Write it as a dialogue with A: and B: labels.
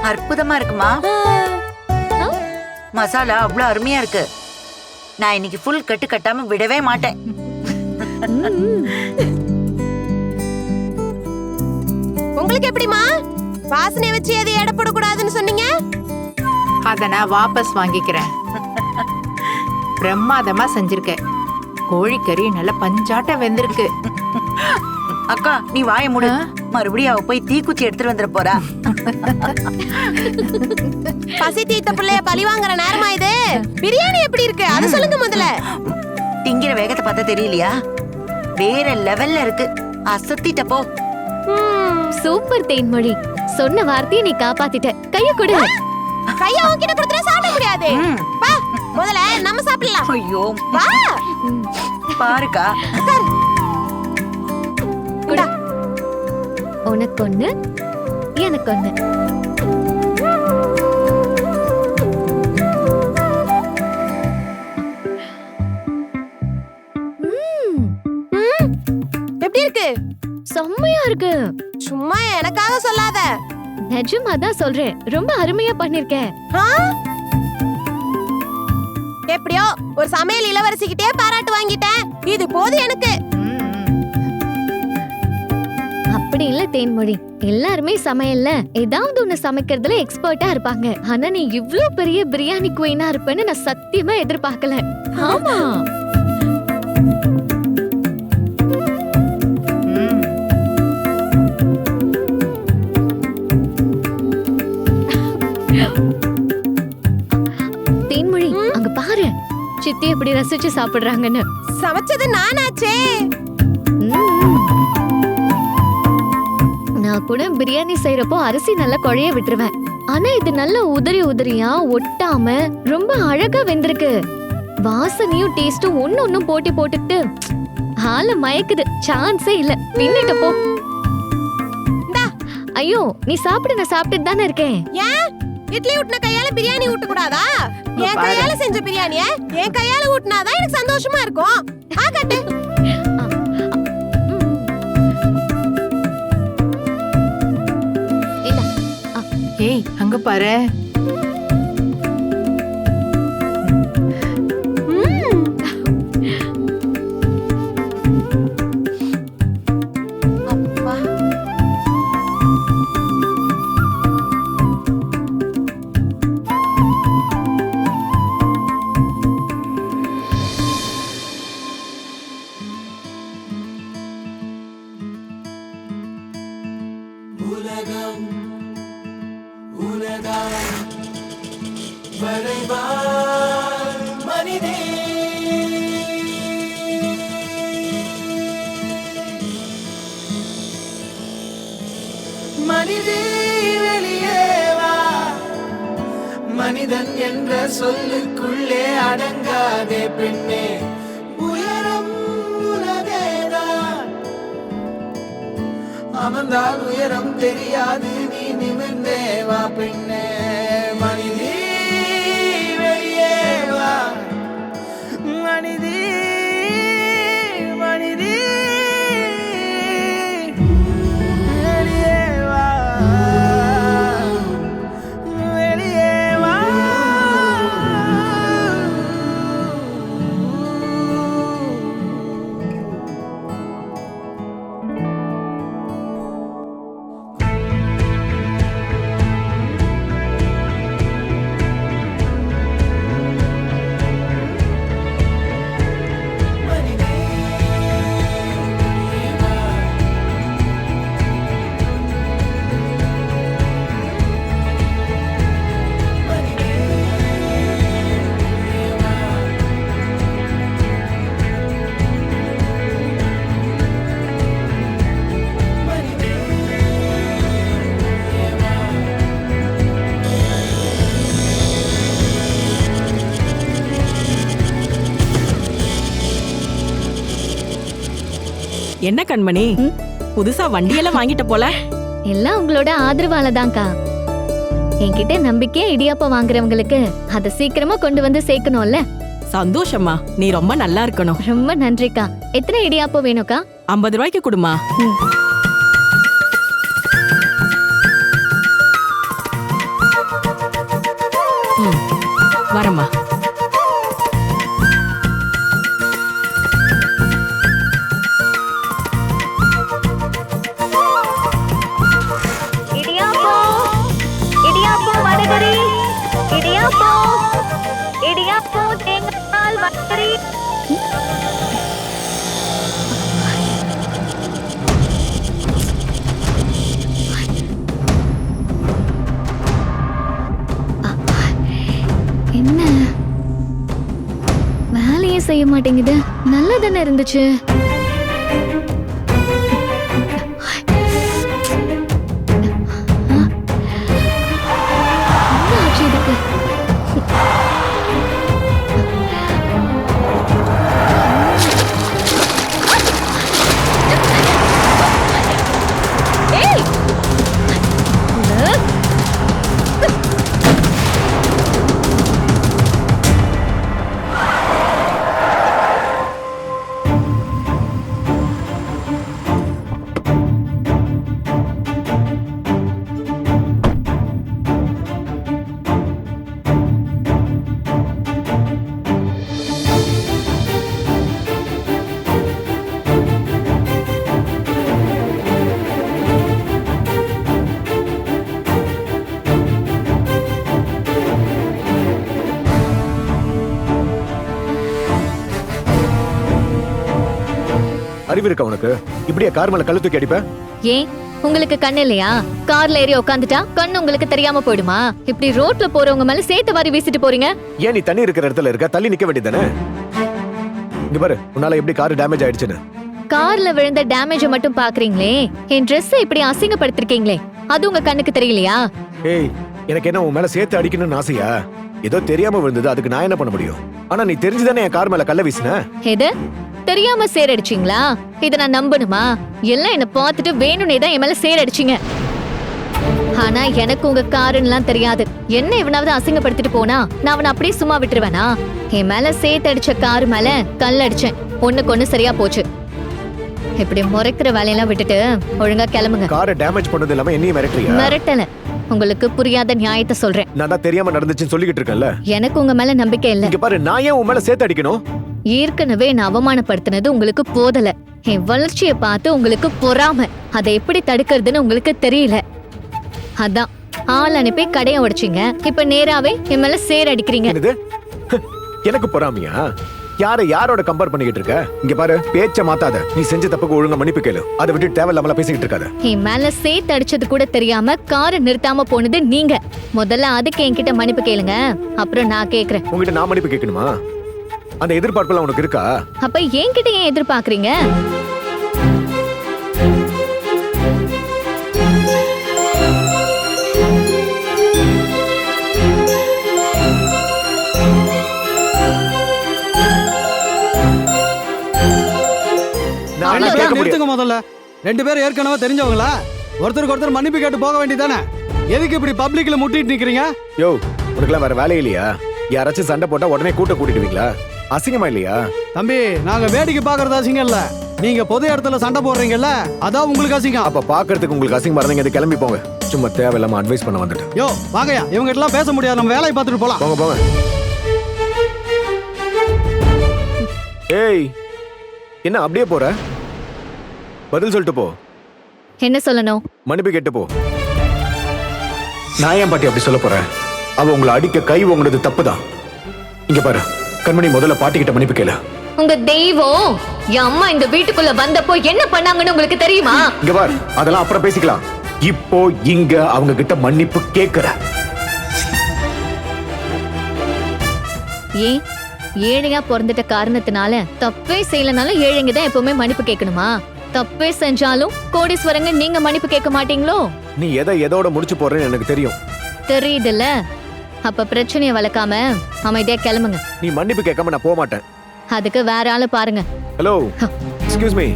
A: அற்புதமா இருக்குமா? மசாலா அவ்வளவு அருமையா இருக்கு. நான் இன்னைக்கு ஃபுல் கட்டு கட்டாம விடவே மாட்டேன்.
B: உங்களுக்கு எப்படிமா? வாசனை வச்சு எதை எடை போடக்கூடாதுன்னு சொன்னீங்க.
C: அத நான் வாபஸ் வாங்கிக்கிறேன். பிரமாதமா செஞ்சிருக்க. கோழிக்கறி நல்ல பஞ்சாட்ட வெந்திருக்கு.
A: அக்கா நீ வாயை மூடு. மறுபடியும் அவ போய் தீக்குச்சி எடுத்துட்டு வந்துட போறா.
B: பசி தீத்த பிள்ளைய பழி வாங்குற நேரமா இது? பிரியாணி எப்படி இருக்கு அத சொல்லுங்க முதல்ல.
A: திங்கிற வேகத்தை பார்த்தா தெரியலையா? வேற லெவல்ல இருக்கு. அசத்திட்ட போ.
D: சூப்பர் தேன்மொழி, சொன்ன வார்த்தையை நீ காப்பாத்திட்ட. கைய கொடு.
B: கைய உன்கிட்ட கொடுத்தா சாப்பிட முடியாது. வா முதல்ல நம்ம சாப்பிடலாம்.
A: ஐயோ
B: வா
A: பாருக்கா.
B: குடா.
D: உனக்கு ஒண்ணு, எனக்கு ஒண்ணு.
B: எப்படி இருக்கு?
D: செம்மையா இருக்கு.
B: சும்மா எனக்காக சொல்லாத.
D: நிஜமா தான் சொல்றேன். ரொம்ப அருமையா பண்ணிருக்க.
B: எப்படியோ ஒரு சமையல் இளவரசிக்கிட்டே பாராட்டு வாங்கிட்டேன். இது போது எனக்கு.
D: அப்படி இல்ல தேன்மொழி, எல்லாருமே சமையல்ல ஏதாவது ஒண்ணு சமைக்கிறதுல எக்ஸ்பர்ட்டா இருப்பாங்க. ஆனா நீ இவ்ளோ பெரிய பிரியாணி குயினா இருப்பேன்னு நான் சத்தியமா எதிர்பார்க்கல. ஆமா தேன்மொழி, அங்க பாரு சித்தி எப்படி ரசிச்சு சாப்பிடுறாங்கன்னு.
B: சமைச்சது நானாச்சே.
D: நான் கூட பிரியாணி செய்யறப்போ அரிசி நல்லா குழைய விட்டுருவேன். ஆனா இது நல்ல உதிரி உதிரியா ஒட்டாம ரொம்ப அழகா வெந்திருக்கு. வாசனையும் டேஸ்டும் ஒன்னும் போட்டி போட்டுட்டு ஆள மயக்குது. சான்ஸே இல்ல. பின்னிட்ட போ. ஐயோ நீ சாப்பிடு, நான் சாப்பிட்டுட்டு தானே இருக்கேன்.
B: ஏன் இட்லி ஊட்டின கையால பிரியாணி ஊட்ட கூடாதா? என் கையால செஞ்ச பிரியாணிய என் கையால ஊட்டினாதான் எனக்கு சந்தோஷமா இருக்கும். ஆகட்டு.
C: ஏய் அங்க பாரு.
E: மனிதே வெளியே வா, மனிதன் என்ற சொல்லுக்குள்ளே அடங்காதே பெண்ணே. உயரம் உனதேதான், அமர்ந்தால் உயரம் தெரியாது, நீ நிமிர்ந்தே வா பெண்ணே. மனிதே வெளியே வா, மனிதே மனிதே
F: என்ன கண்மணி, புதுசா வண்டியெல்லாம் வாங்கிட்ட போல?
D: எல்லாம் உங்களோட ஆதரவால தான்க்கா. என்கிட்ட நம்பிக்கையா இடியாப்பம் வாங்குறவங்களுக்கு அத சீக்கிரமா கொண்டு வந்து சேர்க்கணும்ல.
F: சந்தோஷமா, நீ ரொம்ப நல்லா இருக்கணும்.
D: ரொம்ப நன்றிக்கா. எத்தனை இடியாப்பம் வேணும்க்கா?
F: 50 ரூபாய்க்கு கொடுமா. வரேம்மா.
D: இடியாப்பம் வடகரி, இடியாப்பம் தேங்காய் பால் வடகரி. என்ன வேலையே செய்ய மாட்டேங்குது? நல்லா தானே இருந்துச்சு.
G: அறிவு இருக்கா உனக்கு? இப்படியே கார் மேல கல்லு தூக்கி அடிப்ப?
D: ஏன் உங்களுக்கு கண்ணு இல்லையா? கார்ல ஏறி உட்காந்துட்டா கண்ணு உங்களுக்கு தெரியாம போயிடுமா? இப்படி ரோட்ல போறவங்க மேல சேத்து வாரி வீசிட்டு போறீங்க.
G: ஏன் நீ தண்ணி இருக்கிற இடத்துல இருக்க? தள்ளி நிக்க வேண்டியதானே? இங்க பாரு, உன்னால எப்படி கார் டேமேஜ் ஆயிடுச்சுன்னு.
D: கார்ல விழுந்த டேமேஜ் மட்டும் பாக்குறீங்களே, என் Dress இப்படி அசிங்கப்படுத்திருக்கீங்களே, அது உங்க கண்ணுக்கு தெரியலையா?
G: ஏய், எனக்கு என்ன உன் மேல சேர்த்து அடிக்கணும்னு ஆசையா? ஏதோ தெரியாம விழுந்தது, அதுக்கு நான் என்ன பண்ண முடியும்? ஆனா நீ தெரிஞ்சுதானே என் கார் மேல கல்ல வீசின.
D: எது தெரியாம சேரடிச்சீங்களா? இத நான் நம்பணுமா? எல்லாம் என்ன பார்த்துட்டு வேணும்னே தான் என் மேல சேரடிச்சீங்க. ஆனா எனக்கு உங்க காருன்னுலாம் தெரியாது. என்ன இவனாவது அசிங்கப்படுத்திட்டு போனா நான் அவனை அப்படியே சும்மா விட்டுருவேனா? என் மேல சேத்தடிச்ச காரு மேல கல் அடிச்சேன். ஒண்ணுக்கு ஒண்ணு சரியா போச்சு. இப்படி முறைக்கிற வேலையெல்லாம் விட்டுட்டு ஒழுங்கா கிளம்புங்க.
G: காரை டேமேஜ் பண்ணது இல்லாம என்னையும் மிரட்டுறியா?
D: மிரட்டல, உங்களுக்கு புரியாத நியாயத்தை சொல்றேன்.
G: நான் தான் தெரியாம நடந்துச்சுன்னு சொல்லிக்கிட்டு இருக்கேன்ல.
D: எனக்கு உங்க மேல நம்பிக்கை இல்ல.
G: இங்க பாரு, நான் ஏன் உன் மேல சேர்த்து அடிக்கணும்?
D: ஏற்கனவே நான் அவமானப்படுத்தினது உங்களுக்கு போதல. என் வளர்ச்சியை பார்த்து உங்களுக்கு பொறாம. அதை எப்படி தடுக்கிறதுன்னு உங்களுக்கு தெரியல. அதான் ஆள் அனுப்பி கடையை உடைச்சிங்க. இப்ப நேராவே என் மேல சேர் அடிக்கிறீங்க.
G: என்னது? எனக்கு பொறாமையா? யாரோட கம்பேர் பண்ணிக்கிட்டு இருக்க? இங்க பாரு, பேச்ச மாத்தாத. நீ செஞ்ச தப்புக்கு ஒழுங்கா மன்னிப்பு கேளு. அதை விட்டு தேவையில்லாம பேசிக்கிட்டு இருக்காத.
D: என் மேல சேத்து அடிச்சது கூட தெரியாம காரை நிறுத்தாம போனது நீங்க. முதல்ல அதுக்கு என்கிட்ட மன்னிப்பு கேளுங்க, அப்புறம் நான் கேக்குறேன்.
G: உங்ககிட்ட நான் மன்னிப்பு கேட்கணுமா? அந்த எதிர்பார்ப்புலாம் உனக்கு இருக்கா?
D: அப்ப என்கிட்ட ஏன் எதிர்பார்க்கறீங்க?
E: நிறுத்துங்க முதல்ல. 2 பேரும் ஏற்கனவே தெரிஞ்சவங்களா? ஒருத்தருக்கு ஒருத்தர் மன்னிப்பு கேட்டு போக வேண்டியதானே? எதுக்கு இப்படி பப்ளிக்ல முட்டிட்டு நிக்கிறீங்க?
G: யோ, உனக்குலாம் வேற வேலை இல்லையா? யாராச்சும் சண்டை போட்டா உடனே கூட்ட கூட்டிடுவீங்களா? அசிங்கமா இல்லையா?
E: தம்பி, நாங்க வேடிக்கை பாக்குறது அசிங்கம் இல்ல. நீங்க பொது இடத்துல சண்டை போடுறீங்கல்ல, அதான் உங்களுக்கு அசிங்கம்.
G: அப்ப பாக்குறதுக்கு உங்களுக்கு அசிங்கமா இருந்தாங்க, இது கிளம்பி போங்க. சும்மா தேவையில்லாம அட்வைஸ் பண்ண வந்துட்டு.
E: யோ வாங்கயா, இவங்க எல்லாம் பேச முடியாது, நம்ம வேலையை பார்த்துட்டு போலாம்.
G: போங்க போங்க. ஏய், என்ன அப்படியே போற? பதில் சொல்லிட்டு போ.
D: என்ன சொல்லணும்?
G: மன்னிப்பு கேட்டு போ. நான் ஏன் பாட்டி அப்படி சொல்ல போறேன்? அவ உங்களை அடிக்க கை உங்களது தப்புதான். இங்க பாரு கண்மணி, முதல்ல பாட்டி கிட்ட மன்னிப்பு கேளு.
D: உங்க தெய்வம் என் அம்மா இந்த வீட்டுக்குள்ள வந்தப்போ என்ன பண்ணாங்கன்னு உங்களுக்கு தெரியுமா?
G: இங்க பாரு, அதெல்லாம் அப்புறம் பேசிக்கலாம். இப்போ இங்க அவங்க கிட்ட மன்னிப்பு கேக்குற.
D: ஏன் ஏழையா பிறந்துட்ட காரணத்தினால தப்பே செய்யலனாலும் ஏழைங்க தான் எப்பவுமே மன்னிப்பு கேட்கணுமா? தப்பே செஞ்சாலும் கோடீஸ்வரங்க நீங்க மன்னிப்பு கேட்க மாட்டீங்களோ?
G: நீ எதோட முடிச்சு போறேன்னு எனக்கு தெரியும்.
D: தெரியுதுல்ல? அப்ப பிரச்சனைய வளர்க்காம அமைதியா கிளம்புங்க.
G: நீ மன்னிப்பு கேட்காம நான் போக மாட்டேன்.
D: அதுக்கு வேற ஆளு பாருங்க.
G: Hello, excuse me.